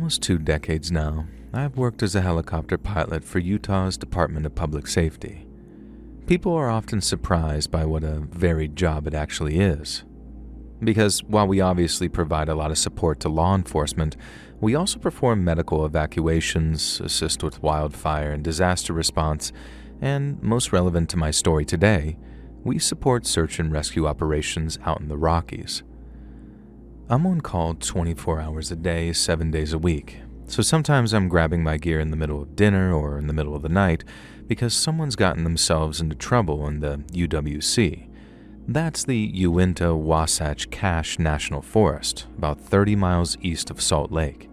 almost 2 decades now, I've worked as a helicopter pilot for Utah's Department of Public Safety. People are often surprised by what a varied job it actually is. Because while we obviously provide a lot of support to law enforcement, we also perform medical evacuations, assist with wildfire and disaster response, and most relevant to my story today, we support search and rescue operations out in the Rockies. I'm on call 24 hours a day, 7 days a week, so sometimes I'm grabbing my gear in the middle of dinner or in the middle of the night because someone's gotten themselves into trouble in the UWC. That's the Uinta-Wasatch Cache National Forest, about 30 miles east of Salt Lake.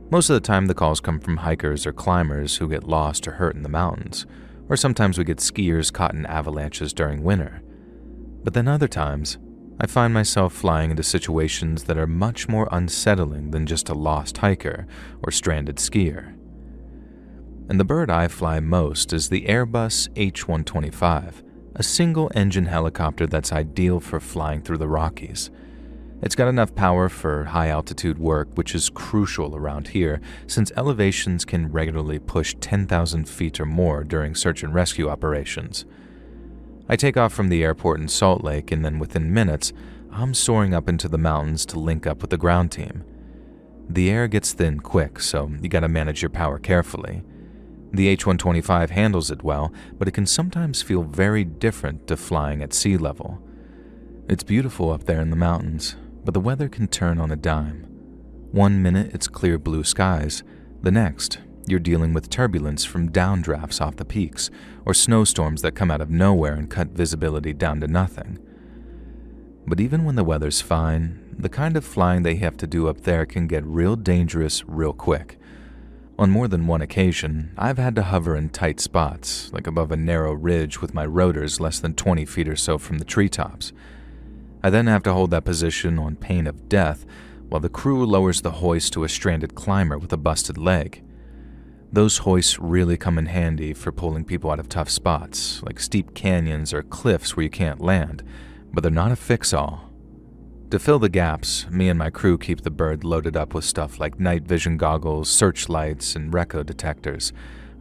Most of the time the calls come from hikers or climbers who get lost or hurt in the mountains, or sometimes we get skiers caught in avalanches during winter. But then other times, I find myself flying into situations that are much more unsettling than just a lost hiker or stranded skier. And the bird I fly most is the Airbus H-125, a single-engine helicopter that's ideal for flying through the Rockies. It's got enough power for high-altitude work, which is crucial around here since elevations can regularly push 10,000 feet or more during search and rescue operations. I take off from the airport in Salt Lake, and then within minutes, I'm soaring up into the mountains to link up with the ground team. The air gets thin quick, so you gotta manage your power carefully. The H-125 handles it well, but it can sometimes feel very different to flying at sea level. It's beautiful up there in the mountains, but the weather can turn on a dime. One minute it's clear blue skies, the next, you're dealing with turbulence from downdrafts off the peaks, or snowstorms that come out of nowhere and cut visibility down to nothing. But even when the weather's fine, the kind of flying they have to do up there can get real dangerous real quick. On more than one occasion, I've had to hover in tight spots, like above a narrow ridge with my rotors less than 20 feet or so from the treetops. I then have to hold that position on pain of death while the crew lowers the hoist to a stranded climber with a busted leg. Those hoists really come in handy for pulling people out of tough spots, like steep canyons or cliffs where you can't land, but they're not a fix-all. To fill the gaps, me and my crew keep the bird loaded up with stuff like night vision goggles, searchlights, and reco detectors,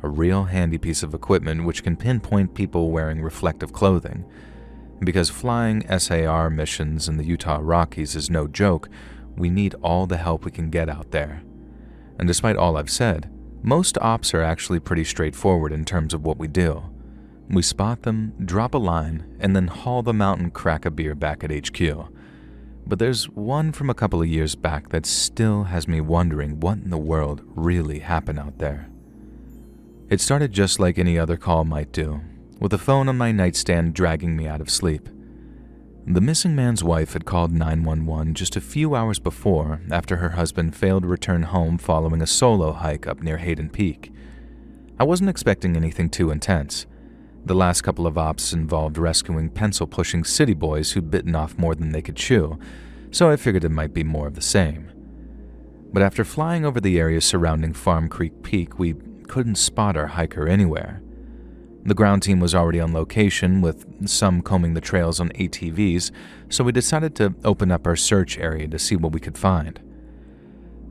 a real handy piece of equipment which can pinpoint people wearing reflective clothing. Because flying SAR missions in the Utah Rockies is no joke, we need all the help we can get out there. And despite all I've said, most ops are actually pretty straightforward in terms of what we do. We spot them, drop a line, and then haul them out and crack a beer back at HQ. But there's one from a couple of years back that still has me wondering what in the world really happened out there. It started just like any other call might do, with the phone on my nightstand dragging me out of sleep. The missing man's wife had called 911 just a few hours before after her husband failed to return home following a solo hike up near Hayden Peak. I wasn't expecting anything too intense. The last couple of ops involved rescuing pencil-pushing city boys who'd bitten off more than they could chew, so I figured it might be more of the same. But after flying over the area surrounding Farm Creek Peak, we couldn't spot our hiker anywhere. The ground team was already on location, with some combing the trails on ATVs, so we decided to open up our search area to see what we could find.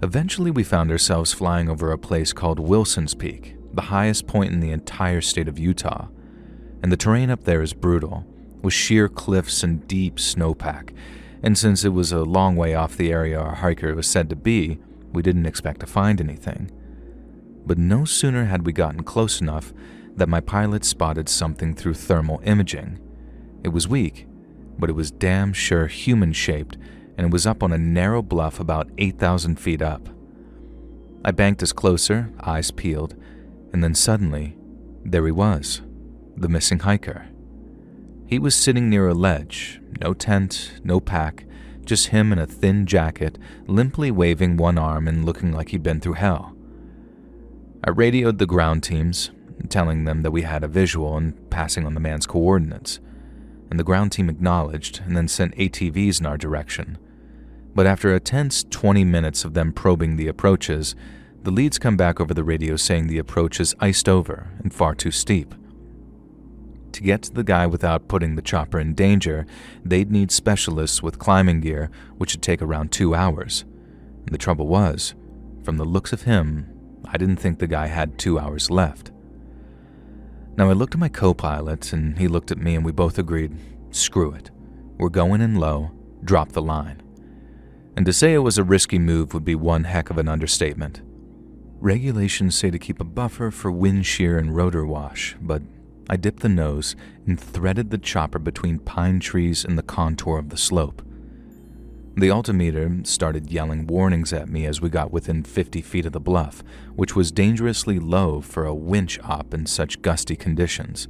Eventually, we found ourselves flying over a place called Wilson's Peak, the highest point in the entire state of Utah. And the terrain up there is brutal, with sheer cliffs and deep snowpack, and since it was a long way off the area our hiker was said to be, we didn't expect to find anything. But no sooner had we gotten close enough that my pilot spotted something through thermal imaging. It was weak, but it was damn sure human-shaped, and it was up on a narrow bluff about 8,000 feet up. I banked us closer, eyes peeled, and then suddenly, there he was, the missing hiker. He was sitting near a ledge, no tent, no pack, just him in a thin jacket, limply waving one arm and looking like he'd been through hell. I radioed the ground teams, telling them that we had a visual and passing on the man's coordinates, and the ground team acknowledged and then sent ATVs in our direction. But after a tense 20 minutes of them probing the approaches, the leads come back over the radio saying the approach is iced over and far too steep. To get to the guy without putting the chopper in danger, they'd need specialists with climbing gear, which would take around 2 hours. And the trouble was, From the looks of him, I didn't think the guy had 2 hours left. Now I looked at my co-pilot and he looked at me and we both agreed, screw it. We're going in low, drop the line. And to say it was a risky move would be one heck of an understatement. Regulations say to keep a buffer for wind shear and rotor wash, but I dipped the nose and threaded the chopper between pine trees and the contour of the slope. The altimeter started yelling warnings at me as we got within 50 feet of the bluff, which was dangerously low for a winch op in such gusty conditions.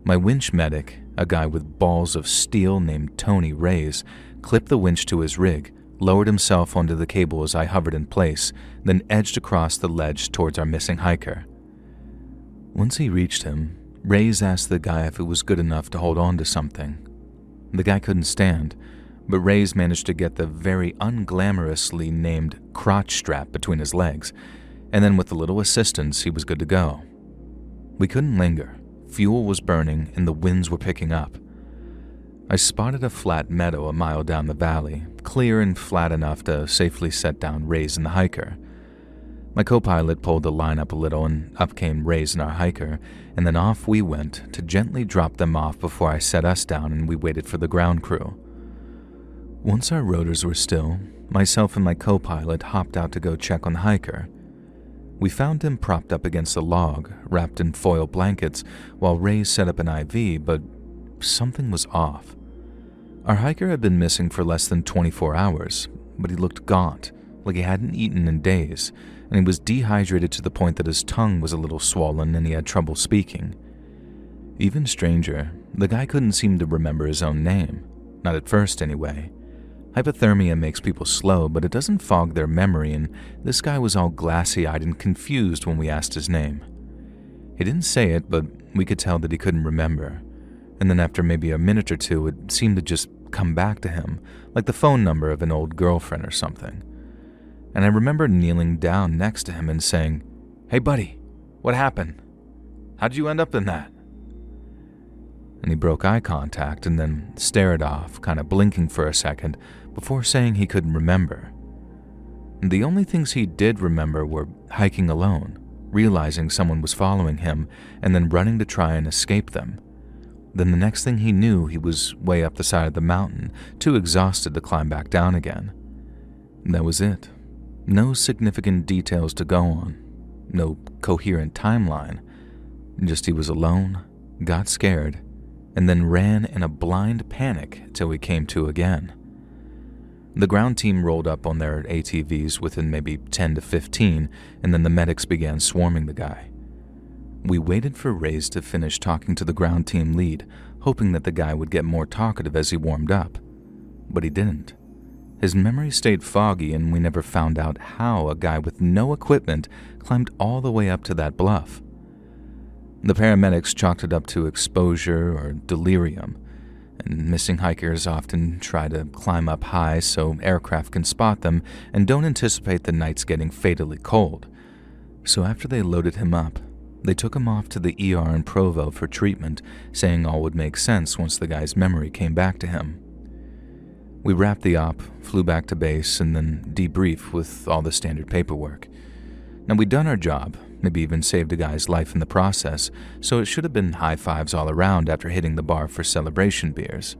My winch medic, a guy with balls of steel named Tony Reyes, clipped the winch to his rig, lowered himself onto the cable as I hovered in place, then edged across the ledge towards our missing hiker. Once he reached him, Reyes asked the guy if it was good enough to hold on to something. The guy couldn't stand, but Reyes managed to get the very unglamorously named crotch strap between his legs, and then with a little assistance, he was good to go. We couldn't linger. Fuel was burning and the winds were picking up. I spotted a flat meadow a mile down the valley, clear and flat enough to safely set down Reyes and the hiker. My co-pilot pulled the line up a little and up came Reyes and our hiker, and then off we went to gently drop them off before I set us down and we waited for the ground crew. Once our rotors were still, myself and my co-pilot hopped out to go check on the hiker. We found him propped up against a log, wrapped in foil blankets, while Reyes set up an IV, but something was off. Our hiker had been missing for less than 24 hours, but he looked gaunt, like he hadn't eaten in days, and he was dehydrated to the point that his tongue was a little swollen and he had trouble speaking. Even stranger, the guy couldn't seem to remember his own name. Not at first, anyway. Hypothermia makes people slow, but it doesn't fog their memory, and this guy was all glassy-eyed and confused when we asked his name. He didn't say it, but we could tell that he couldn't remember. And then after maybe a minute or two, it seemed to just come back to him, like the phone number of an old girlfriend or something. And I remember kneeling down next to him and saying, "Hey buddy, what happened? How'd you end up in that?" And he broke eye contact and then stared off, kind of blinking for a second, before saying he couldn't remember. And the only things he did remember were hiking alone, realizing someone was following him, and then running to try and escape them. Then the next thing he knew, he was way up the side of the mountain, too exhausted to climb back down again. And that was it. No significant details to go on. No coherent timeline. Just he was alone, got scared, and then ran in a blind panic till we came to again. The ground team rolled up on their ATVs within maybe 10 to 15, and then the medics began swarming the guy. We waited for Reyes to finish talking to the ground team lead, hoping that the guy would get more talkative as he warmed up. But he didn't. His memory stayed foggy, and we never found out how a guy with no equipment climbed all the way up to that bluff. The paramedics chalked it up to exposure or delirium, and missing hikers often try to climb up high so aircraft can spot them and don't anticipate the nights getting fatally cold. So after they loaded him up, they took him off to the ER in Provo for treatment, saying all would make sense once the guy's memory came back to him. We wrapped the op, flew back to base, and then debriefed with all the standard paperwork. Now, we'd done our job, maybe even saved a guy's life in the process, so it should have been high fives all around after hitting the bar for celebration beers.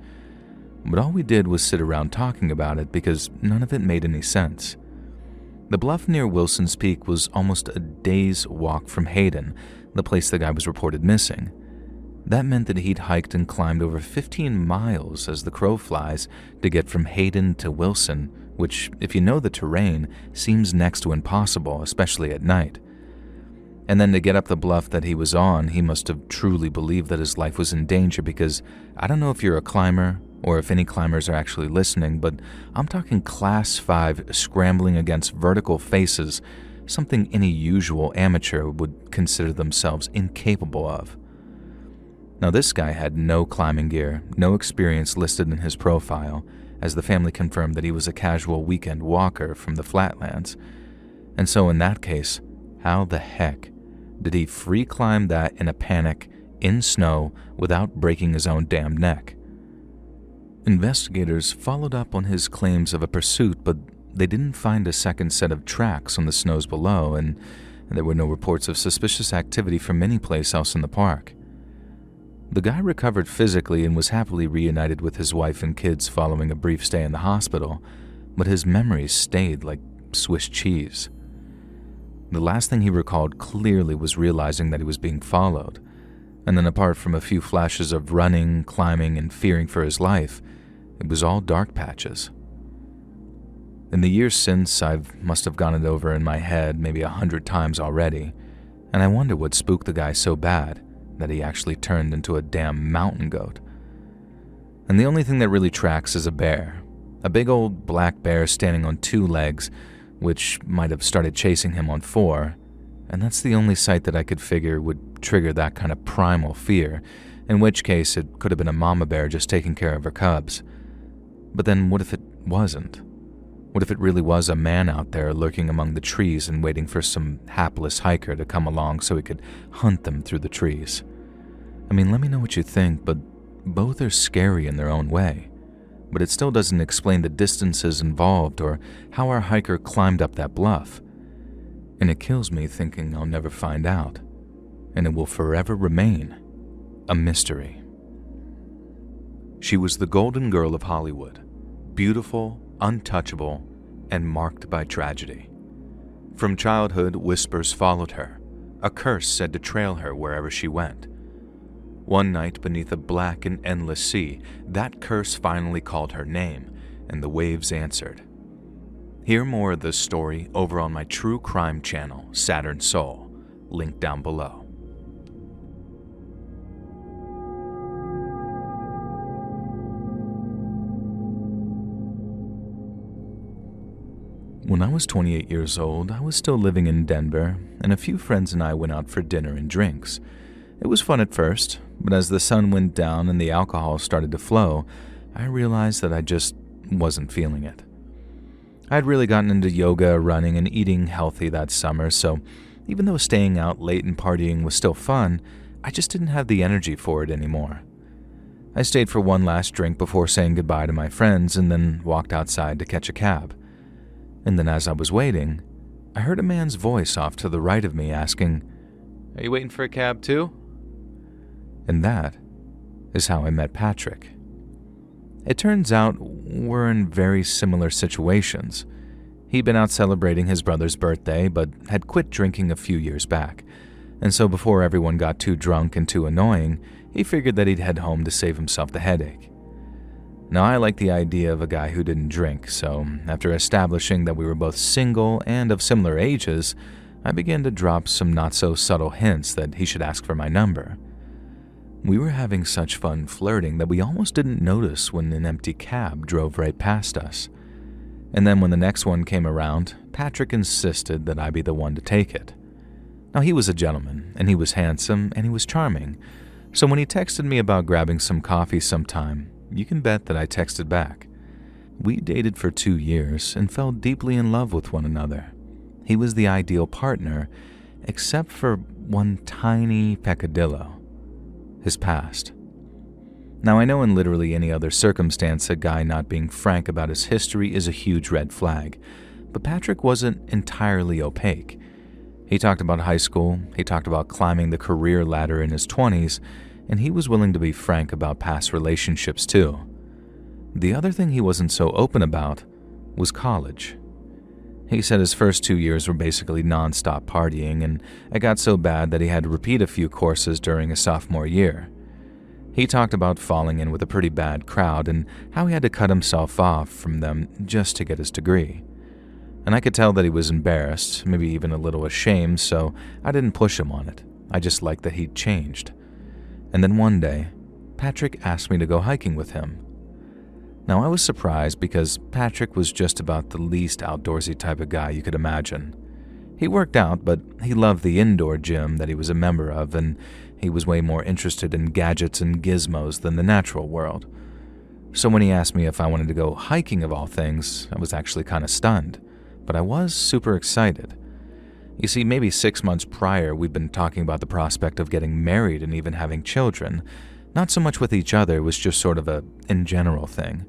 But all we did was sit around talking about it because none of it made any sense. The bluff near Wilson's Peak was almost a day's walk from Hayden, the place the guy was reported missing. That meant that he'd hiked and climbed over 15 miles as the crow flies to get from Hayden to Wilson, which, if you know the terrain, seems next to impossible, especially at night. And then to get up the bluff that he was on, he must have truly believed that his life was in danger because I don't know if you're a climber or if any climbers are actually listening, but I'm talking Class 5 scrambling against vertical faces, something any usual amateur would consider themselves incapable of. Now, this guy had no climbing gear, no experience listed in his profile, as the family confirmed that he was a casual weekend walker from the flatlands. And so in that case, how the heck did he free climb that in a panic, in snow, without breaking his own damn neck? Investigators followed up on his claims of a pursuit, but they didn't find a second set of tracks on the snows below, and there were no reports of suspicious activity from any place else in the park. The guy recovered physically and was happily reunited with his wife and kids following a brief stay in the hospital, but his memories stayed like Swiss cheese. The last thing he recalled clearly was realizing that he was being followed, and then apart from a few flashes of running, climbing, and fearing for his life, it was all dark patches. In the years since, I must have gone it over in my head maybe 100 times already, and I wonder what spooked the guy so bad that he actually turned into a damn mountain goat. And the only thing that really tracks is a bear. A big old black bear standing on 2 legs, which might have started chasing him on 4, and that's the only sight that I could figure would trigger that kind of primal fear, in which case it could have been a mama bear just taking care of her cubs. But then what if it wasn't? What if it really was a man out there lurking among the trees and waiting for some hapless hiker to come along so he could hunt them through the trees? I mean, let me know what you think, but both are scary in their own way. But it still doesn't explain the distances involved or how our hiker climbed up that bluff. And it kills me thinking I'll never find out, and it will forever remain a mystery. She was the golden girl of Hollywood, beautiful, untouchable, and marked by tragedy. From childhood, whispers followed her, a curse said to trail her wherever she went. One night beneath a black and endless sea, that curse finally called her name, and the waves answered. Hear more of this story over on my true crime channel, Saturn Soul, linked down below. When I was 28 years old, I was still living in Denver, and a few friends and I went out for dinner and drinks. It was fun at first, but as the sun went down and the alcohol started to flow, I realized that I just wasn't feeling it. I'd really gotten into yoga, running, and eating healthy that summer, so even though staying out late and partying was still fun, I just didn't have the energy for it anymore. I stayed for one last drink before saying goodbye to my friends and then walked outside to catch a cab. And then as I was waiting, I heard a man's voice off to the right of me asking, "Are you waiting for a cab too?" And that is how I met Patrick. It turns out we're in very similar situations. He'd been out celebrating his brother's birthday, but had quit drinking a few years back, and so before everyone got too drunk and too annoying, he figured that he'd head home to save himself the headache. Now, I like the idea of a guy who didn't drink, so after establishing that we were both single and of similar ages, I began to drop some not-so-subtle hints that he should ask for my number. We were having such fun flirting that we almost didn't notice when an empty cab drove right past us. And then when the next one came around, Patrick insisted that I be the one to take it. Now, he was a gentleman, and he was handsome, and he was charming, so when he texted me about grabbing some coffee sometime, you can bet that I texted back. We dated for 2 years and fell deeply in love with one another. He was the ideal partner, except for one tiny peccadillo: his past. Now, I know in literally any other circumstance a guy not being frank about his history is a huge red flag, but Patrick wasn't entirely opaque. He talked about high school, he talked about climbing the career ladder in his 20s, and he was willing to be frank about past relationships too. The other thing he wasn't so open about was college. He said his first 2 years were basically non-stop partying, and it got so bad that he had to repeat a few courses during his sophomore year. He talked about falling in with a pretty bad crowd and how he had to cut himself off from them just to get his degree. And I could tell that he was embarrassed, maybe even a little ashamed, so I didn't push him on it. I just liked that he'd changed. And then one day, Patrick asked me to go hiking with him. Now, I was surprised because Patrick was just about the least outdoorsy type of guy you could imagine. He worked out, but he loved the indoor gym that he was a member of, and he was way more interested in gadgets and gizmos than the natural world. So when he asked me if I wanted to go hiking of all things, I was actually kind of stunned, but I was super excited. You see, maybe 6 months prior, we'd been talking about the prospect of getting married and even having children. Not so much with each other, it was just sort of a in general thing.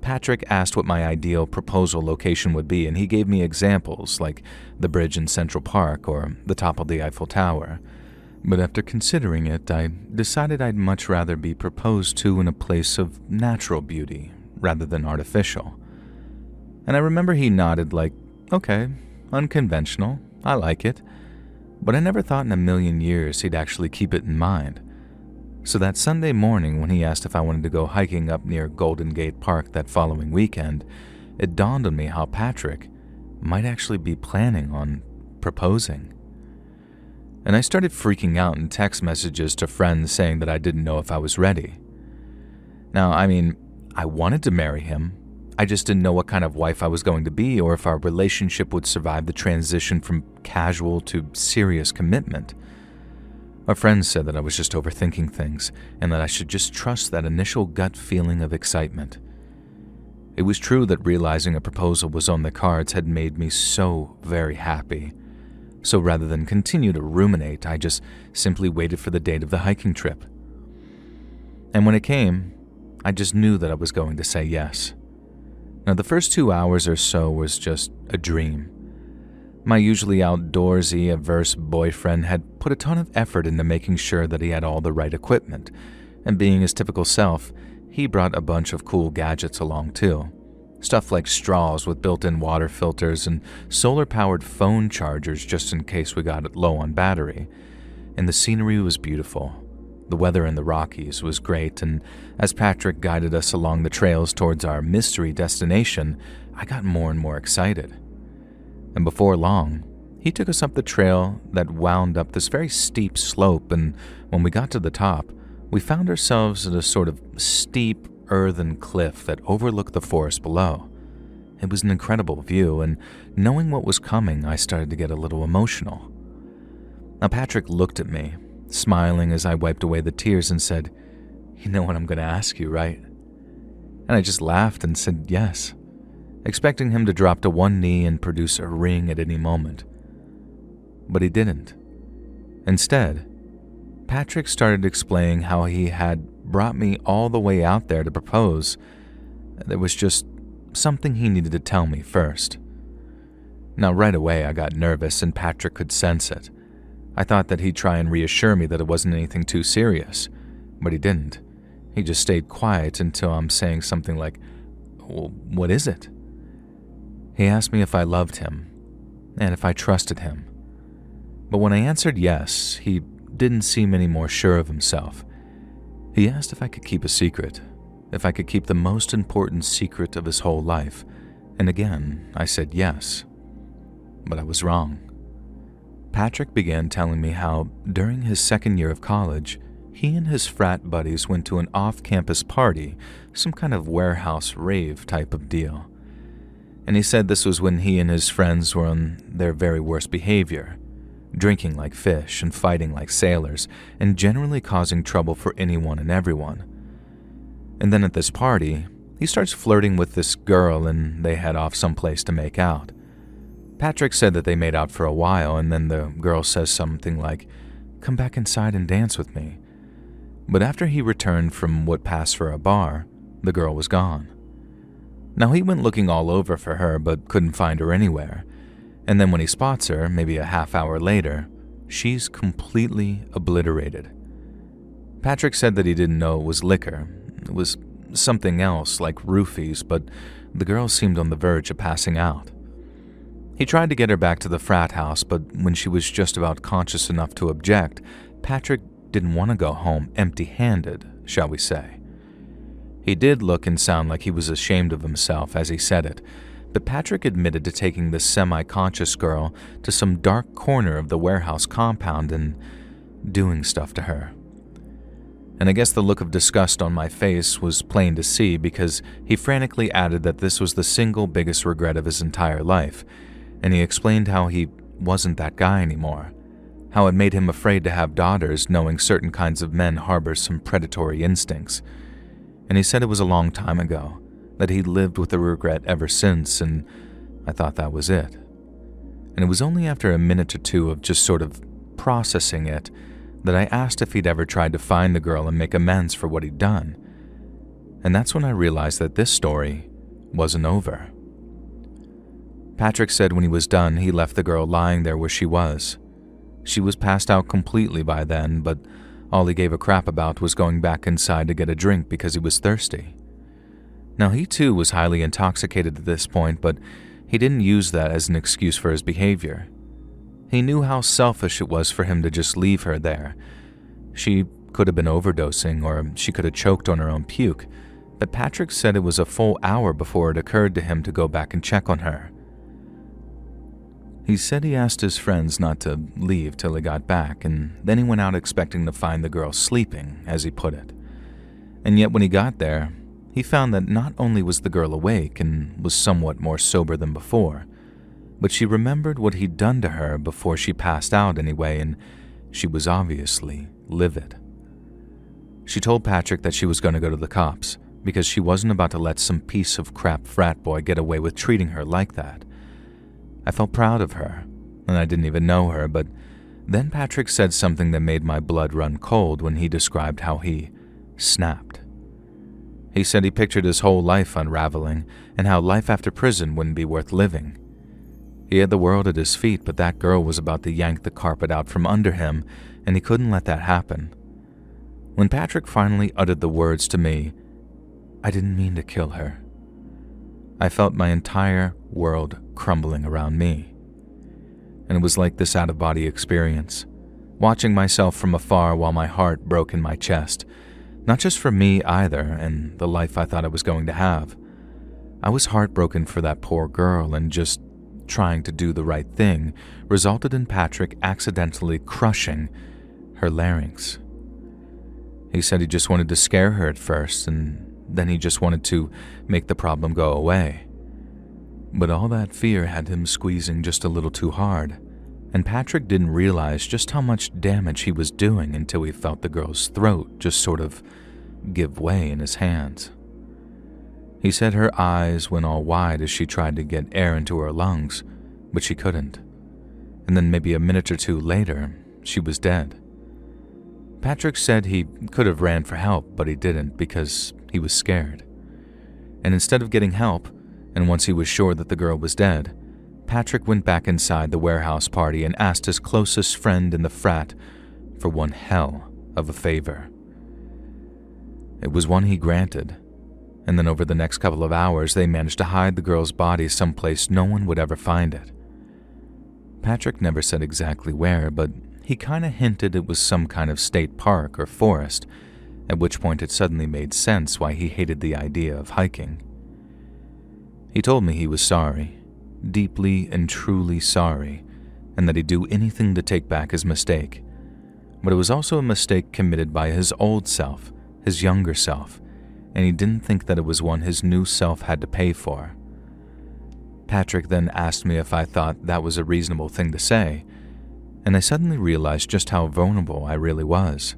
Patrick asked what my ideal proposal location would be, and he gave me examples like the bridge in Central Park or the top of the Eiffel Tower. But after considering it, I decided I'd much rather be proposed to in a place of natural beauty rather than artificial. And I remember he nodded like, okay, unconventional, I like it. But I never thought in a million years he'd actually keep it in mind. So that Sunday morning when he asked if I wanted to go hiking up near Golden Gate Park that following weekend, it dawned on me how Patrick might actually be planning on proposing. And I started freaking out in text messages to friends saying that I didn't know if I was ready. Now, I wanted to marry him. I just didn't know what kind of wife I was going to be or if our relationship would survive the transition from casual to serious commitment. My friends said that I was just overthinking things and that I should just trust that initial gut feeling of excitement. It was true that realizing a proposal was on the cards had made me so very happy. So rather than continue to ruminate, I just simply waited for the date of the hiking trip. And when it came, I just knew that I was going to say yes. Now, the first 2 hours or so was just a dream. My usually outdoorsy, averse boyfriend had put a ton of effort into making sure that he had all the right equipment, and being his typical self, he brought a bunch of cool gadgets along too. Stuff like straws with built-in water filters and solar-powered phone chargers just in case we got low on battery. And the scenery was beautiful. The weather in the Rockies was great, and as Patrick guided us along the trails towards our mystery destination, I got more and more excited. And before long, he took us up the trail that wound up this very steep slope, and when we got to the top, we found ourselves at a sort of steep earthen cliff that overlooked the forest below. It was an incredible view, and knowing what was coming, I started to get a little emotional. Now Patrick looked at me, smiling as I wiped away the tears and said, "You know what I'm going to ask you, right?" And I just laughed and said yes, expecting him to drop to one knee and produce a ring at any moment. But he didn't. Instead, Patrick started explaining how he had brought me all the way out there to propose. There was just something he needed to tell me first. Now right away I got nervous and Patrick could sense it. I thought that he'd try and reassure me that it wasn't anything too serious, but he didn't. He just stayed quiet until I'm saying something like, "Well, what is it?" He asked me if I loved him and if I trusted him. But when I answered yes, he didn't seem any more sure of himself. He asked if I could keep a secret, if I could keep the most important secret of his whole life, and again, I said yes. But I was wrong. Patrick began telling me how, during his second year of college, he and his frat buddies went to an off-campus party, some kind of warehouse rave type of deal. And he said this was when he and his friends were on their very worst behavior, drinking like fish and fighting like sailors, and generally causing trouble for anyone and everyone. And then at this party, he starts flirting with this girl and they head off someplace to make out. Patrick said that they made out for a while, and then the girl says something like, "Come back inside and dance with me." But after he returned from what passed for a bar, the girl was gone. Now he went looking all over for her but couldn't find her anywhere. And then when he spots her, maybe a half hour later, she's completely obliterated. Patrick said that he didn't know it was liquor. It was something else like roofies, but the girl seemed on the verge of passing out. He tried to get her back to the frat house, but when she was just about conscious enough to object, Patrick didn't want to go home empty-handed, shall we say. He did look and sound like he was ashamed of himself as he said it, but Patrick admitted to taking this semi-conscious girl to some dark corner of the warehouse compound and doing stuff to her. And I guess the look of disgust on my face was plain to see because he frantically added that this was the single biggest regret of his entire life, and he explained how he wasn't that guy anymore, how it made him afraid to have daughters knowing certain kinds of men harbor some predatory instincts. And he said it was a long time ago, that he'd lived with the regret ever since, and I thought that was it. And it was only after a minute or two of just sort of processing it that I asked if he'd ever tried to find the girl and make amends for what he'd done. And that's when I realized that this story wasn't over. Patrick said when he was done, he left the girl lying there where she was. She was passed out completely by then, but all he gave a crap about was going back inside to get a drink because he was thirsty. Now, he too was highly intoxicated at this point, but he didn't use that as an excuse for his behavior. He knew how selfish it was for him to just leave her there. She could have been overdosing, or she could have choked on her own puke, but Patrick said it was a full hour before it occurred to him to go back and check on her. He said he asked his friends not to leave till he got back, and then he went out expecting to find the girl sleeping, as he put it. And yet when he got there, he found that not only was the girl awake and was somewhat more sober than before, but she remembered what he'd done to her before she passed out anyway, and she was obviously livid. She told Patrick that she was going to go to the cops because she wasn't about to let some piece of crap frat boy get away with treating her like that. I felt proud of her, and I didn't even know her, but then Patrick said something that made my blood run cold when he described how he snapped. He said he pictured his whole life unraveling and how life after prison wouldn't be worth living. He had the world at his feet, but that girl was about to yank the carpet out from under him, and he couldn't let that happen. When Patrick finally uttered the words to me, "I didn't mean to kill her," I felt my entire world crumbling around me. And it was like this out-of-body experience, watching myself from afar while my heart broke in my chest, not just for me either and the life I thought I was going to have. I was heartbroken for that poor girl, and just trying to do the right thing resulted in Patrick accidentally crushing her larynx. He said he just wanted to scare her at first, and then he just wanted to make the problem go away. But all that fear had him squeezing just a little too hard, and Patrick didn't realize just how much damage he was doing until he felt the girl's throat just sort of give way in his hands. He said her eyes went all wide as she tried to get air into her lungs, but she couldn't. And then maybe a minute or two later, she was dead. Patrick said he could have ran for help, but he didn't because he was scared. And instead of getting help, and once he was sure that the girl was dead, Patrick went back inside the warehouse party and asked his closest friend in the frat for one hell of a favor. It was one he granted, and then over the next couple of hours they managed to hide the girl's body someplace no one would ever find it. Patrick never said exactly where, but he kinda hinted it was some kind of state park or forest, at which point it suddenly made sense why he hated the idea of hiking. He told me he was sorry, deeply and truly sorry, and that he'd do anything to take back his mistake. But it was also a mistake committed by his old self, his younger self, and he didn't think that it was one his new self had to pay for. Patrick then asked me if I thought that was a reasonable thing to say, and I suddenly realized just how vulnerable I really was.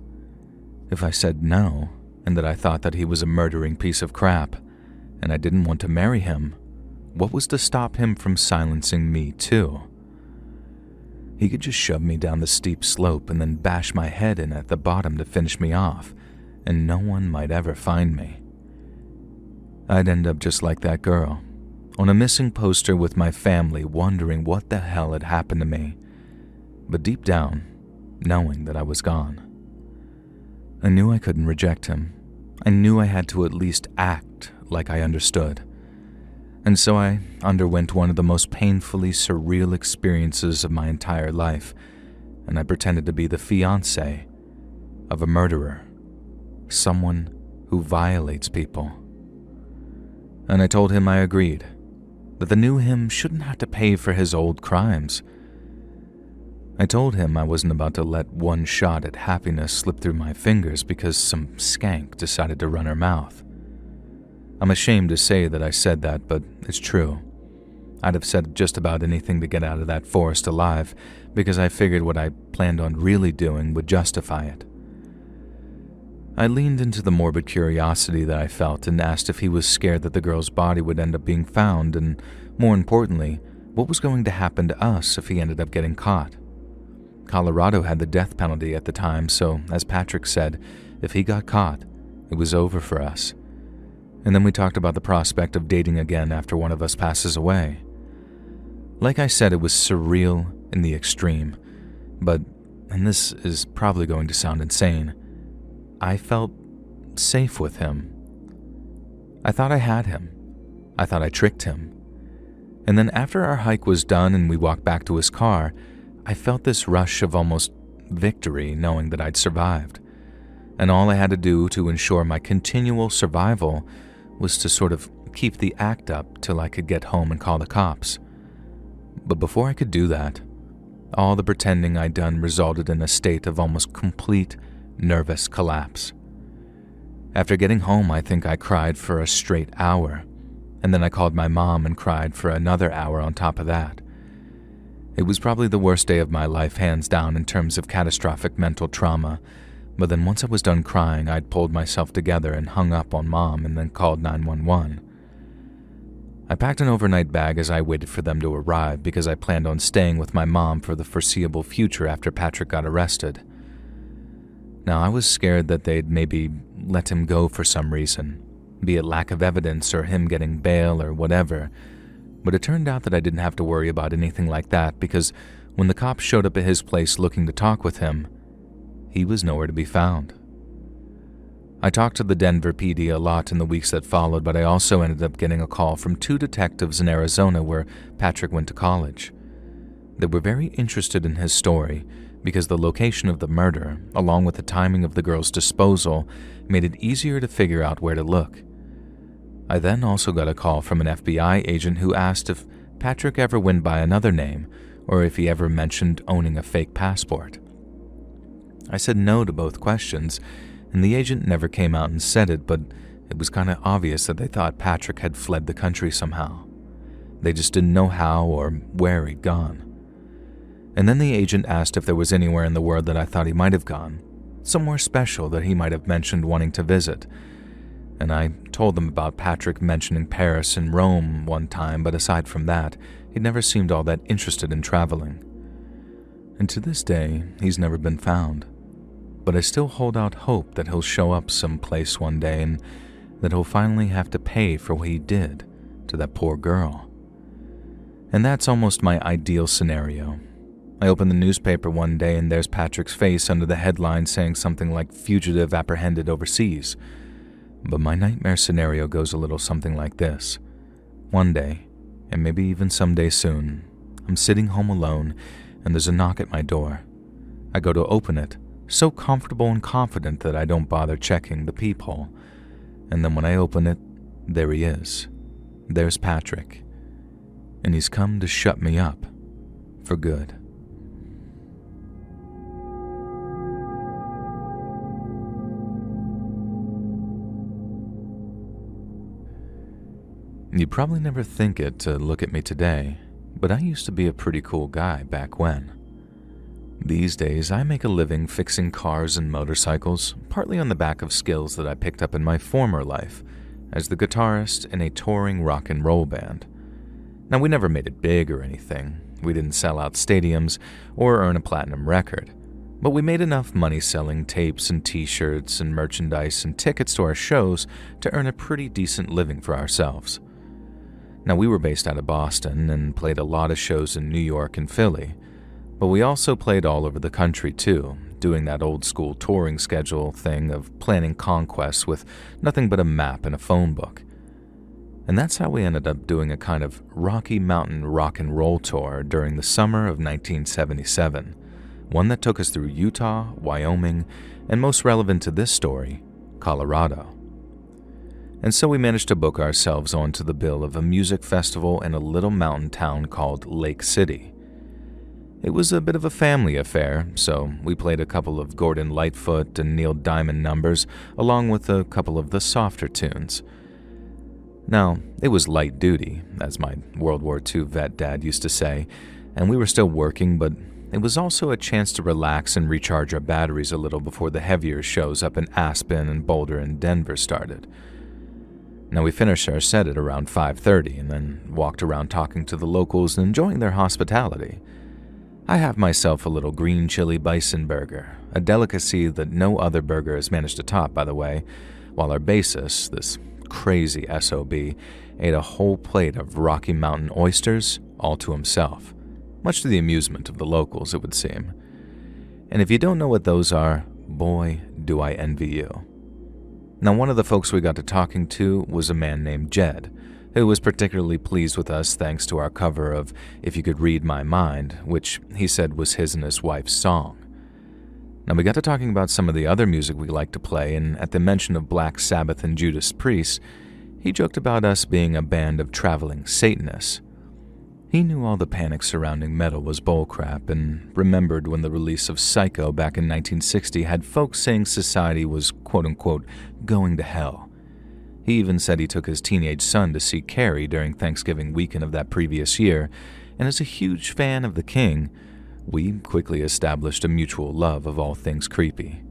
If I said no, and that I thought that he was a murdering piece of crap, and I didn't want to marry him, what was to stop him from silencing me too? He could just shove me down the steep slope and then bash my head in at the bottom to finish me off, and no one might ever find me. I'd end up just like that girl, on a missing poster with my family wondering what the hell had happened to me, but deep down, knowing that I was gone. I knew I couldn't reject him. I knew I had to at least act like I understood. And so I underwent one of the most painfully surreal experiences of my entire life, and I pretended to be the fiancé of a murderer, someone who violates people. And I told him I agreed, that the new him shouldn't have to pay for his old crimes. I told him I wasn't about to let one shot at happiness slip through my fingers because some skank decided to run her mouth. I'm ashamed to say that I said that, but it's true. I'd have said just about anything to get out of that forest alive because I figured what I planned on really doing would justify it. I leaned into the morbid curiosity that I felt and asked if he was scared that the girl's body would end up being found and, more importantly, what was going to happen to us if he ended up getting caught. Colorado had the death penalty at the time, so, as Patrick said, if he got caught, it was over for us. And then we talked about the prospect of dating again after one of us passes away. Like I said, it was surreal in the extreme, but, and this is probably going to sound insane, I felt safe with him. I thought I had him. I thought I tricked him. And then after our hike was done and we walked back to his car, I felt this rush of almost victory knowing that I'd survived. And all I had to do to ensure my continual survival was to sort of keep the act up till I could get home and call the cops. But before I could do that, all the pretending I'd done resulted in a state of almost complete nervous collapse. After getting home, I think I cried for a straight hour, and then I called my mom and cried for another hour on top of that. It was probably the worst day of my life, hands down, in terms of catastrophic mental trauma, but then once I was done crying, I'd pulled myself together and hung up on Mom and then called 911. I packed an overnight bag as I waited for them to arrive because I planned on staying with my mom for the foreseeable future after Patrick got arrested. Now, I was scared that they'd maybe let him go for some reason, be it lack of evidence or him getting bail or whatever, but it turned out that I didn't have to worry about anything like that because when the cops showed up at his place looking to talk with him, he was nowhere to be found. I talked to the Denver PD a lot in the weeks that followed, but I also ended up getting a call from 2 detectives in Arizona where Patrick went to college. They were very interested in his story because the location of the murder, along with the timing of the girl's disposal, made it easier to figure out where to look. I then also got a call from an FBI agent who asked if Patrick ever went by another name or if he ever mentioned owning a fake passport. I said no to both questions, and the agent never came out and said it, but it was kind of obvious that they thought Patrick had fled the country somehow. They just didn't know how or where he'd gone. And then the agent asked if there was anywhere in the world that I thought he might have gone, somewhere special that he might have mentioned wanting to visit. And I told them about Patrick mentioning Paris and Rome one time, but aside from that, he'd never seemed all that interested in traveling. And to this day, he's never been found. But I still hold out hope that he'll show up someplace one day and that he'll finally have to pay for what he did to that poor girl. And that's almost my ideal scenario. I open the newspaper one day and there's Patrick's face under the headline saying something like "fugitive apprehended overseas." But my nightmare scenario goes a little something like this. One day, and maybe even someday soon, I'm sitting home alone and there's a knock at my door. I go to open it, so comfortable and confident that I don't bother checking the peephole. And then when I open it, there he is. There's Patrick. And he's come to shut me up. For good. You'd probably never think it to look at me today, but I used to be a pretty cool guy back when. These days, I make a living fixing cars and motorcycles, partly on the back of skills that I picked up in my former life as the guitarist in a touring rock and roll band. Now, we never made it big or anything. We didn't sell out stadiums or earn a platinum record, but we made enough money selling tapes and t-shirts and merchandise and tickets to our shows to earn a pretty decent living for ourselves. Now, we were based out of Boston and played a lot of shows in New York and Philly, but we also played all over the country too, doing that old school touring schedule thing of planning conquests with nothing but a map and a phone book. And that's how we ended up doing a kind of Rocky Mountain rock and roll tour during the summer of 1977, one that took us through Utah, Wyoming, and most relevant to this story, Colorado. And so we managed to book ourselves onto the bill of a music festival in a little mountain town called Lake City. It was a bit of a family affair, so we played a couple of Gordon Lightfoot and Neil Diamond numbers, along with a couple of the softer tunes. Now, it was light duty, as my World War II vet dad used to say, and we were still working, but it was also a chance to relax and recharge our batteries a little before the heavier shows up in Aspen and Boulder and Denver started. Now, we finished our set at around 5:30 and then walked around talking to the locals and enjoying their hospitality. I have myself a little green chili bison burger, a delicacy that no other burger has managed to top, by the way, while our bassist, this crazy SOB ate a whole plate of Rocky Mountain oysters all to himself, much to the amusement of the locals, it would seem. And if you don't know what those are, boy, do I envy you. Now, one of the folks we got to talking to was a man named Jed, who was particularly pleased with us thanks to our cover of If You Could Read My Mind, which he said was his and his wife's song. Now, we got to talking about some of the other music we like to play, and at the mention of Black Sabbath and Judas Priest, he joked about us being a band of traveling Satanists. He knew all the panic surrounding metal was bullcrap and remembered when the release of Psycho back in 1960 had folks saying society was quote-unquote going to hell. He even said he took his teenage son to see Carrie during Thanksgiving weekend of that previous year, and as a huge fan of the King, we quickly established a mutual love of all things creepy.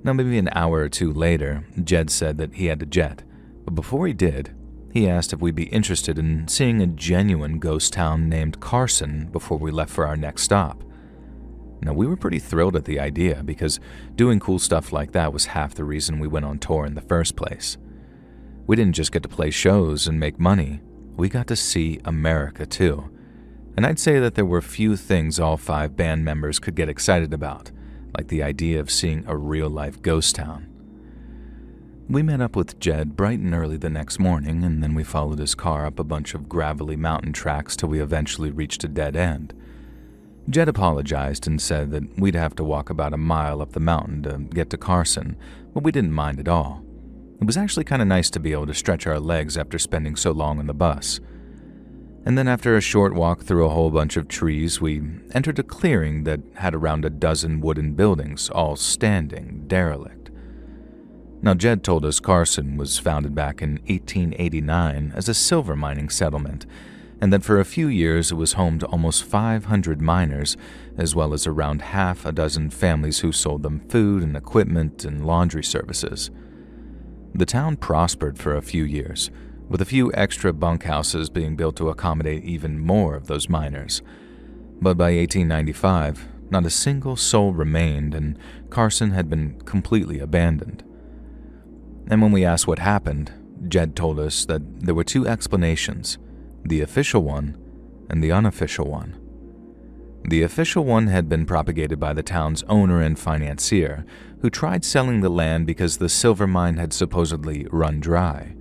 Now, maybe an hour or two later, Jed said that he had to jet, but before he did, he asked if we'd be interested in seeing a genuine ghost town named Carson before we left for our next stop. Now, we were pretty thrilled at the idea because doing cool stuff like that was half the reason we went on tour in the first place. We didn't just get to play shows and make money, we got to see America too. And I'd say that there were few things all 5 band members could get excited about, like the idea of seeing a real-life ghost town. We met up with Jed bright and early the next morning, and then we followed his car up a bunch of gravelly mountain tracks till we eventually reached a dead end. Jed apologized and said that we'd have to walk about a mile up the mountain to get to Carson, but we didn't mind at all. It was actually kind of nice to be able to stretch our legs after spending so long on the bus. And then after a short walk through a whole bunch of trees, we entered a clearing that had around a dozen wooden buildings, all standing, derelict. Now, Jed told us Carson was founded back in 1889 as a silver mining settlement, and that for a few years it was home to almost 500 miners, as well as around half a dozen families who sold them food and equipment and laundry services. The town prospered for a few years, with a few extra bunkhouses being built to accommodate even more of those miners. But by 1895, not a single soul remained, and Carson had been completely abandoned. And when we asked what happened, Jed told us that there were 2 explanations, the official one and the unofficial one. The official one had been propagated by the town's owner and financier, who tried selling the land because the silver mine had supposedly run dry.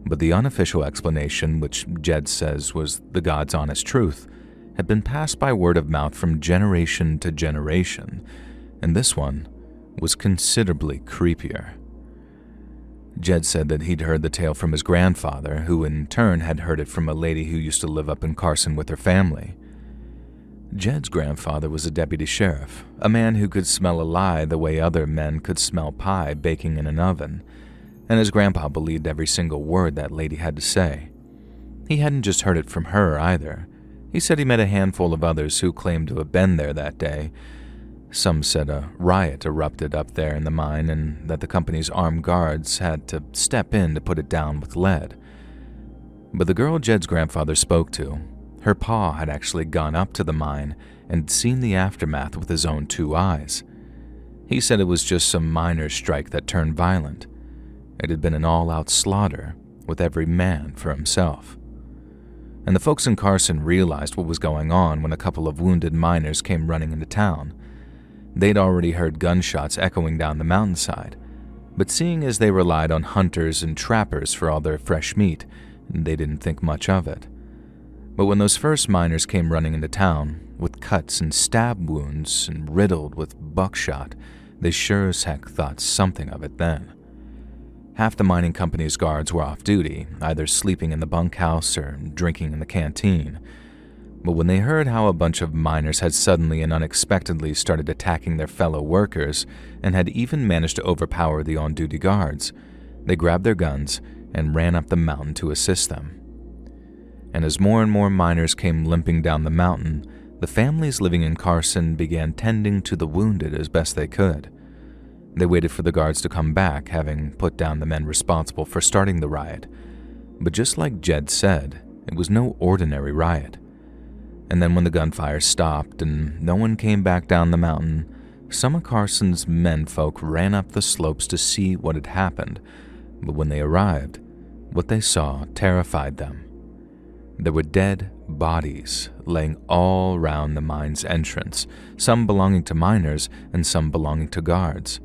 But the unofficial explanation, which Jed says was the God's honest truth, had been passed by word of mouth from generation to generation, and this one was considerably creepier. Jed said that he'd heard the tale from his grandfather, who in turn had heard it from a lady who used to live up in Carson with her family. Jed's grandfather was a deputy sheriff, a man who could smell a lie the way other men could smell pie baking in an oven, and his grandpa believed every single word that lady had to say. He hadn't just heard it from her either. He said he met a handful of others who claimed to have been there that day. Some said a riot erupted up there in the mine and that the company's armed guards had to step in to put it down with lead. But the girl Jed's grandfather spoke to, her pa had actually gone up to the mine and seen the aftermath with his own 2 eyes. He said it was just some miners' strike that turned violent. It had been an all-out slaughter, with every man for himself. And the folks in Carson realized what was going on when a couple of wounded miners came running into town. They'd already heard gunshots echoing down the mountainside, but seeing as they relied on hunters and trappers for all their fresh meat, they didn't think much of it. But when those first miners came running into town, with cuts and stab wounds and riddled with buckshot, they sure as heck thought something of it then. Half the mining company's guards were off duty, either sleeping in the bunkhouse or drinking in the canteen. But when they heard how a bunch of miners had suddenly and unexpectedly started attacking their fellow workers and had even managed to overpower the on-duty guards, they grabbed their guns and ran up the mountain to assist them. And as more and more miners came limping down the mountain, the families living in Carson began tending to the wounded as best they could. They waited for the guards to come back, having put down the men responsible for starting the riot. But just like Jed said, it was no ordinary riot. And then when the gunfire stopped and no one came back down the mountain, some of Carson's menfolk ran up the slopes to see what had happened, But when they arrived, what they saw terrified them. There were dead bodies laying all around the mine's entrance, some belonging to miners and some belonging to guards.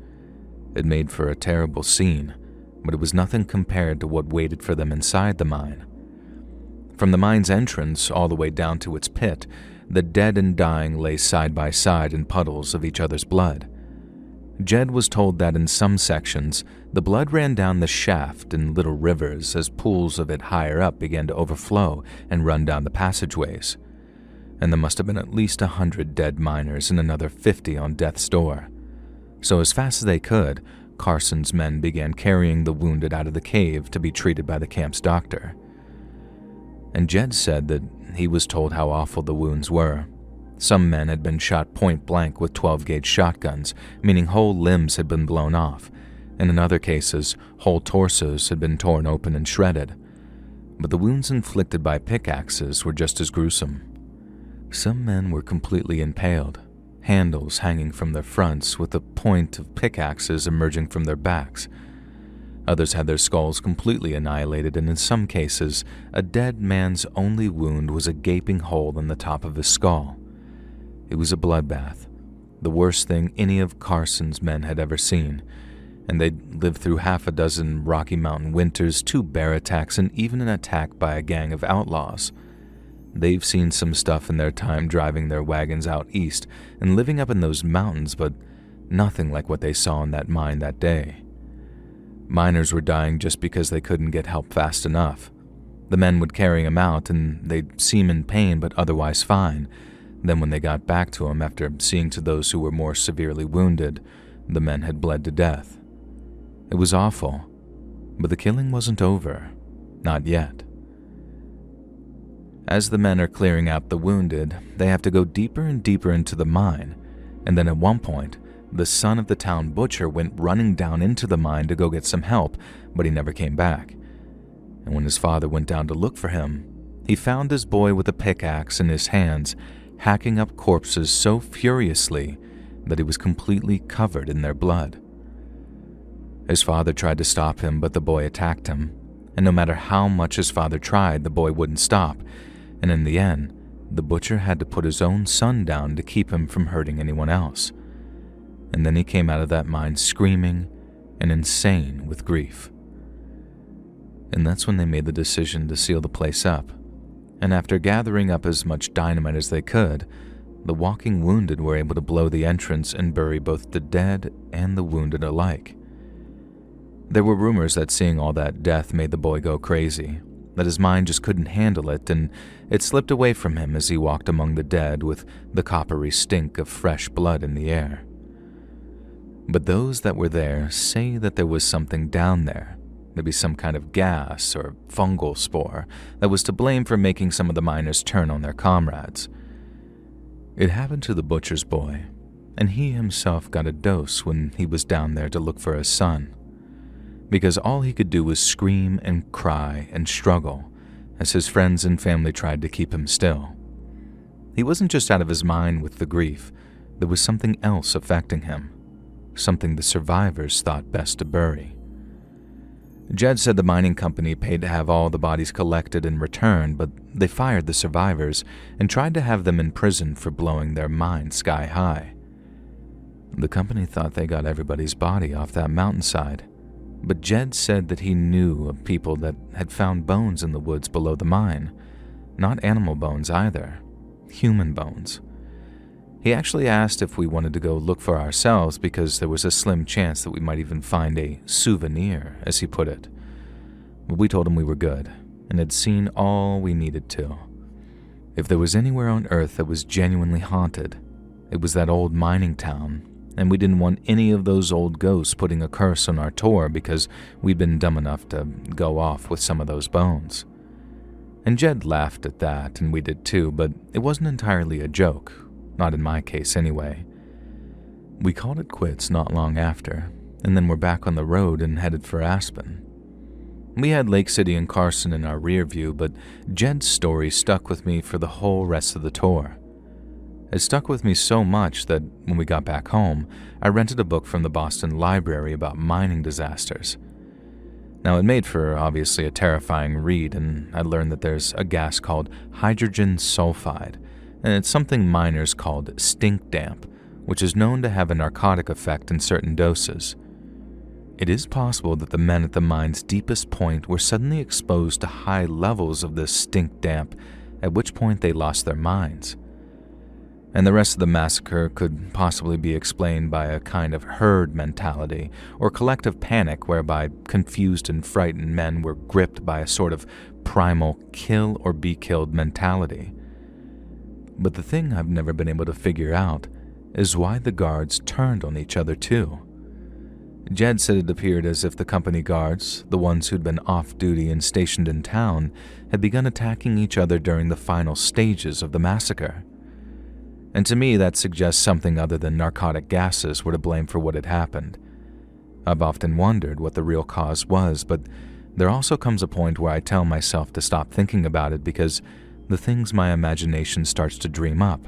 It made for a terrible scene, but it was nothing compared to what waited for them inside the mine. From the mine's entrance all the way down to its pit, the dead and dying lay side by side in puddles of each other's blood. Jed was told that in some sections, the blood ran down the shaft in little rivers as pools of it higher up began to overflow and run down the passageways. And there must have been at least 100 dead miners and another 50 on death's door. So as fast as they could, Carson's men began carrying the wounded out of the cave to be treated by the camp's doctor. And Jed said that he was told how awful the wounds were. Some men had been shot point blank with 12-gauge shotguns, meaning whole limbs had been blown off, and in other cases, whole torsos had been torn open and shredded. But the wounds inflicted by pickaxes were just as gruesome. Some men were completely impaled, handles hanging from their fronts with the point of pickaxes emerging from their backs. Others had their skulls completely annihilated, and in some cases, a dead man's only wound was a gaping hole in the top of his skull. It was a bloodbath, the worst thing any of Carson's men had ever seen, and they'd lived through half a dozen Rocky Mountain winters, 2 bear attacks, and even an attack by a gang of outlaws. They've seen some stuff in their time driving their wagons out east and living up in those mountains, but nothing like what they saw in that mine that day. Miners were dying just because they couldn't get help fast enough. The men would carry them out, and they'd seem in pain but otherwise fine. Then when they got back to him after seeing to those who were more severely wounded, the men had bled to death. It was awful, but the killing wasn't over. Not yet. As the men are clearing out the wounded, they have to go deeper and deeper into the mine, and then at one point, the son of the town butcher went running down into the mine to go get some help, but he never came back. And when his father went down to look for him, he found his boy with a pickaxe in his hands, hacking up corpses so furiously that he was completely covered in their blood. His father tried to stop him, but the boy attacked him, and no matter how much his father tried, the boy wouldn't stop, and in the end, the butcher had to put his own son down to keep him from hurting anyone else. And then he came out of that mine screaming and insane with grief. And that's when they made the decision to seal the place up. And after gathering up as much dynamite as they could, the walking wounded were able to blow the entrance and bury both the dead and the wounded alike. There were rumors that seeing all that death made the boy go crazy, that his mind just couldn't handle it, and it slipped away from him as he walked among the dead with the coppery stink of fresh blood in the air. But those that were there say that there was something down there, maybe some kind of gas or fungal spore, that was to blame for making some of the miners turn on their comrades. It happened to the butcher's boy, and he himself got a dose when he was down there to look for his son, because all he could do was scream and cry and struggle as his friends and family tried to keep him still. He wasn't just out of his mind with the grief, there was something else affecting him, something the survivors thought best to bury. Jed said the mining company paid to have all the bodies collected and returned, but they fired the survivors and tried to have them in prison for blowing their mine sky high. The company thought they got everybody's body off that mountainside, but Jed said that he knew of people that had found bones in the woods below the mine. Not animal bones either, human bones. He actually asked if we wanted to go look for ourselves because there was a slim chance that we might even find a souvenir, as he put it. But we told him we were good and had seen all we needed to. If there was anywhere on Earth that was genuinely haunted, it was that old mining town, and we didn't want any of those old ghosts putting a curse on our tour because we'd been dumb enough to go off with some of those bones. And Jed laughed at that, and we did too, but it wasn't entirely a joke. Not in my case, anyway. We called it quits not long after, and then we're back on the road and headed for Aspen. We had Lake City and Carson in our rear view, but Jed's story stuck with me for the whole rest of the tour. It stuck with me so much that when we got back home, I rented a book from the Boston Library about mining disasters. Now, it made for obviously a terrifying read, and I learned that there's a gas called hydrogen sulfide, and it's something miners called stink damp, which is known to have a narcotic effect in certain doses. It is possible that the men at the mine's deepest point were suddenly exposed to high levels of this stink damp, at which point they lost their minds. And the rest of the massacre could possibly be explained by a kind of herd mentality or collective panic whereby confused and frightened men were gripped by a sort of primal kill or be killed mentality. But the thing I've never been able to figure out is why the guards turned on each other too. Jed said it appeared as if the company guards, the ones who'd been off-duty and stationed in town, had begun attacking each other during the final stages of the massacre. And to me, that suggests something other than narcotic gases were to blame for what had happened. I've often wondered what the real cause was, but there also comes a point where I tell myself to stop thinking about it because the things my imagination starts to dream up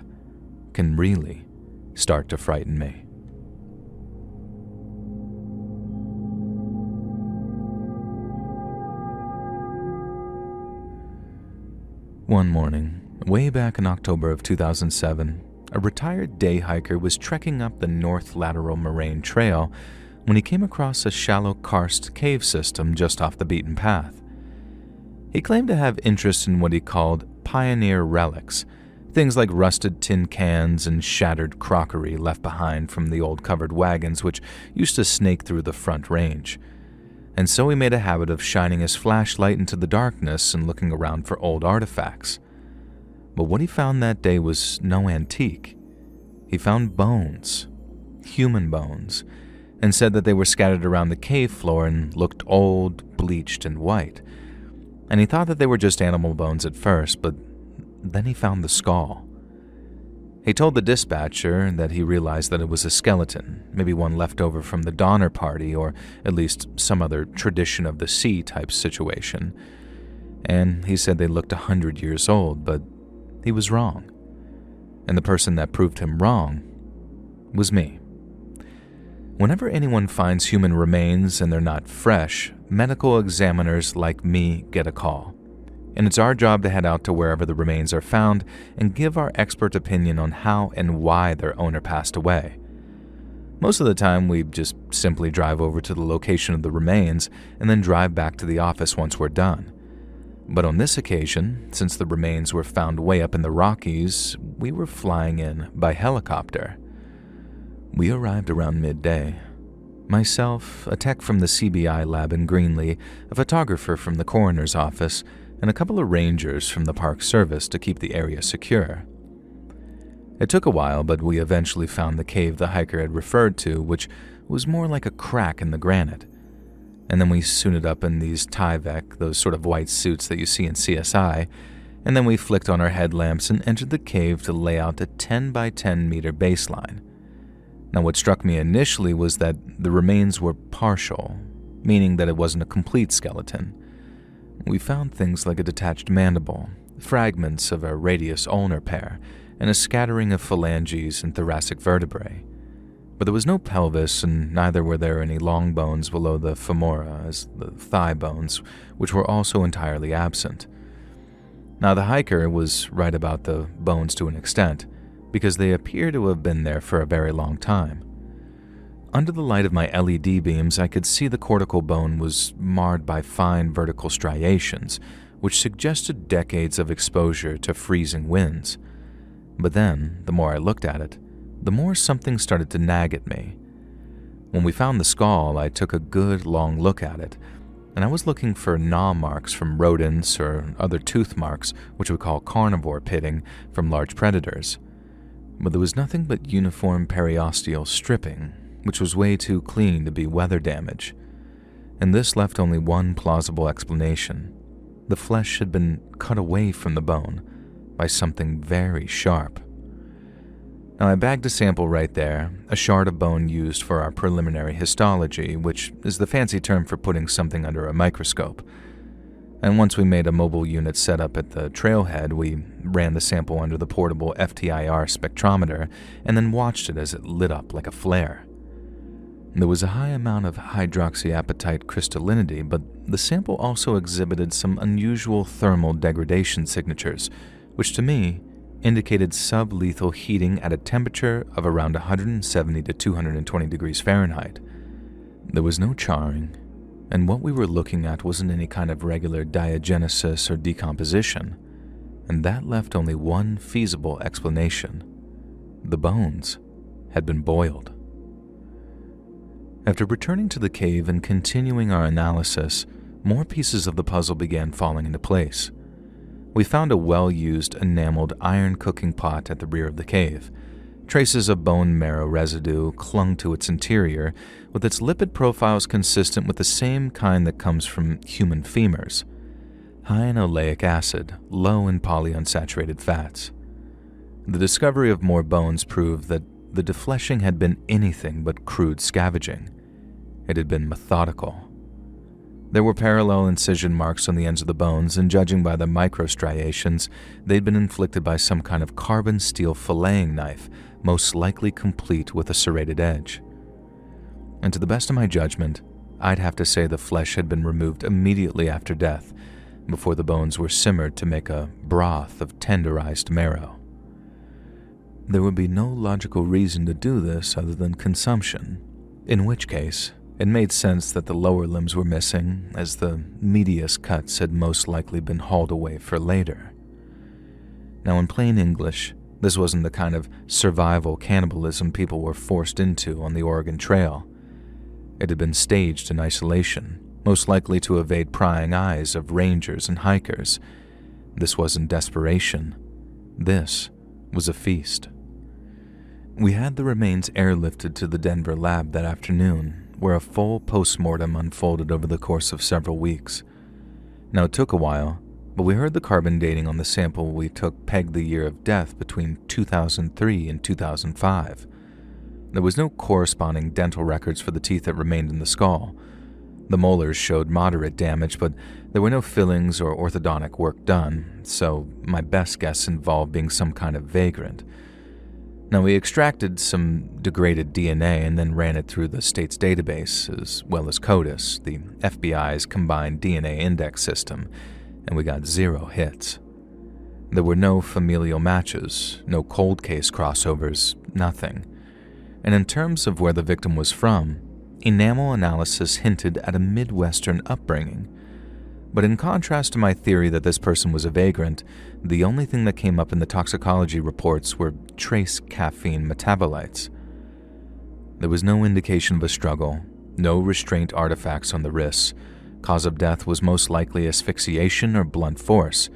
can really start to frighten me. One morning, way back in October of 2007, a retired day hiker was trekking up the North Lateral Moraine Trail when he came across a shallow karst cave system just off the beaten path. He claimed to have interest in what he called pioneer relics, things like rusted tin cans and shattered crockery left behind from the old covered wagons which used to snake through the front range. And so he made a habit of shining his flashlight into the darkness and looking around for old artifacts. But what he found that day was no antique. He found bones, human bones, and said that they were scattered around the cave floor and looked old, bleached, and white. And he thought that they were just animal bones at first, but then he found the skull. He told the dispatcher that he realized that it was a skeleton, maybe one left over from the Donner Party or at least some other tradition of the sea type situation. And he said they looked 100 years old, but he was wrong. And the person that proved him wrong was me. Whenever anyone finds human remains and they're not fresh, medical examiners like me get a call. And it's our job to head out to wherever the remains are found and give our expert opinion on how and why their owner passed away. Most of the time, we just simply drive over to the location of the remains and then drive back to the office once we're done. But on this occasion, since the remains were found way up in the Rockies, we were flying in by helicopter. We arrived around midday. Myself, a tech from the CBI lab in Greenlee, a photographer from the coroner's office, and a couple of rangers from the Park Service to keep the area secure. It took a while, but we eventually found the cave the hiker had referred to, which was more like a crack in the granite. And then we suited up in these Tyvek, those sort of white suits that you see in CSI, and then we flicked on our headlamps and entered the cave to lay out a 10 by 10 meter baseline. Now, what struck me initially was that the remains were partial, meaning that it wasn't a complete skeleton. We found things like a detached mandible, fragments of a radius ulnar pair, and a scattering of phalanges and thoracic vertebrae. But there was no pelvis, and neither were there any long bones below the femora, as the thigh bones, which were also entirely absent. Now, the hiker was right about the bones to an extent, because they appear to have been there for a very long time. Under the light of my LED beams, I could see the cortical bone was marred by fine vertical striations, which suggested decades of exposure to freezing winds. But then, the more I looked at it, the more something started to nag at me. When we found the skull, I took a good long look at it, and I was looking for gnaw marks from rodents or other tooth marks, which we call carnivore pitting, from large predators. But there was nothing but uniform periosteal stripping, which was way too clean to be weather damage. And this left only one plausible explanation. The flesh had been cut away from the bone by something very sharp. Now, I bagged a sample right there, a shard of bone used for our preliminary histology, which is the fancy term for putting something under a microscope. And once we made a mobile unit set up at the trailhead, we ran the sample under the portable FTIR spectrometer and then watched it as it lit up like a flare. There was a high amount of hydroxyapatite crystallinity, but the sample also exhibited some unusual thermal degradation signatures, which to me indicated sublethal heating at a temperature of around 170 to 220 degrees Fahrenheit. There was no charring, and what we were looking at wasn't any kind of regular diagenesis or decomposition, and that left only one feasible explanation. The bones had been boiled. After returning to the cave and continuing our analysis, more pieces of the puzzle began falling into place. We found a well-used enameled iron cooking pot at the rear of the cave. Traces of bone marrow residue clung to its interior, with its lipid profiles consistent with the same kind that comes from human femurs. High in oleic acid, low in polyunsaturated fats. The discovery of more bones proved that the defleshing had been anything but crude scavenging. It had been methodical. There were parallel incision marks on the ends of the bones, and judging by the microstriations, they'd been inflicted by some kind of carbon steel filleting knife, most likely complete with a serrated edge. And to the best of my judgment, I'd have to say the flesh had been removed immediately after death, before the bones were simmered to make a broth of tenderized marrow. There would be no logical reason to do this other than consumption, in which case it made sense that the lower limbs were missing, as the medius cuts had most likely been hauled away for later. Now, in plain English, this wasn't the kind of survival cannibalism people were forced into on the Oregon Trail. It had been staged in isolation, most likely to evade prying eyes of rangers and hikers. This wasn't desperation. This was a feast. We had the remains airlifted to the Denver lab that afternoon, where a full post-mortem unfolded over the course of several weeks. Now, it took a while, but we heard the carbon dating on the sample we took pegged the year of death between 2003 and 2005. There was no corresponding dental records for the teeth that remained in the skull. The molars showed moderate damage, but there were no fillings or orthodontic work done, so my best guess involved being some kind of vagrant. Now, we extracted some degraded DNA and then ran it through the state's database, as well as CODIS, the FBI's combined DNA index system, and we got 0 hits. There were no familial matches, no cold case crossovers, nothing. And in terms of where the victim was from, enamel analysis hinted at a Midwestern upbringing. But in contrast to my theory that this person was a vagrant, the only thing that came up in the toxicology reports were trace caffeine metabolites. There was no indication of a struggle, no restraint artifacts on the wrists. Cause of death was most likely asphyxiation or blunt force,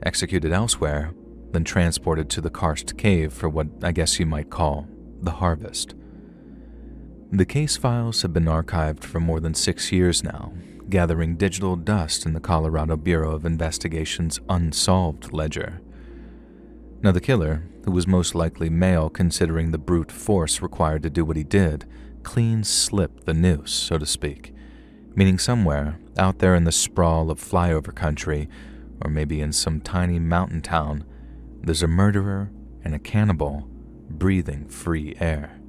executed elsewhere, then transported to the karst cave for what I guess you might call the harvest. The case files have been archived for more than 6 years now, gathering digital dust in the Colorado Bureau of Investigation's unsolved ledger. Now, the killer, who was most likely male considering the brute force required to do what he did, clean slipped the noose, so to speak, meaning somewhere out there in the sprawl of flyover country, or maybe in some tiny mountain town, there's a murderer and a cannibal breathing free air.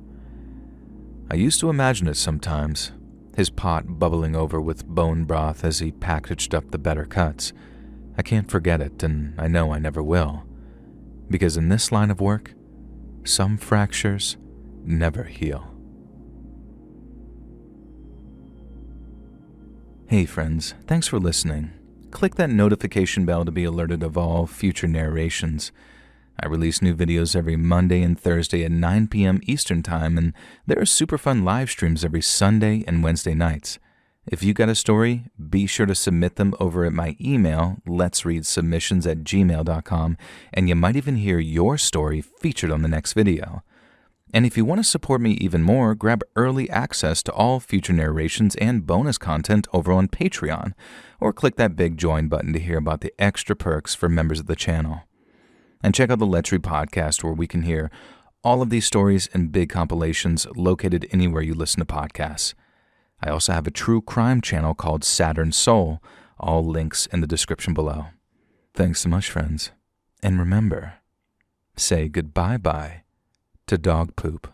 I used to imagine it sometimes, his pot bubbling over with bone broth as he packaged up the better cuts. I can't forget it, and I know I never will. Because in this line of work, some fractures never heal. Hey friends, thanks for listening. Click that notification bell to be alerted of all future narrations. I release new videos every Monday and Thursday at 9 p.m. Eastern Time, and there are super fun live streams every Sunday and Wednesday nights. If you got a story, be sure to submit them over at my email, LetsReadSubmissions@gmail.com, and you might even hear your story featured on the next video. And if you want to support me even more, grab early access to all future narrations and bonus content over on Patreon, or click that big join button to hear about the extra perks for members of the channel. And check out the Let's Read podcast, where we can hear all of these stories and big compilations located anywhere you listen to podcasts. I also have a true crime channel called Saturn Soul, all links in the description below. Thanks so much, friends. And remember, say goodbye-bye to dog poop.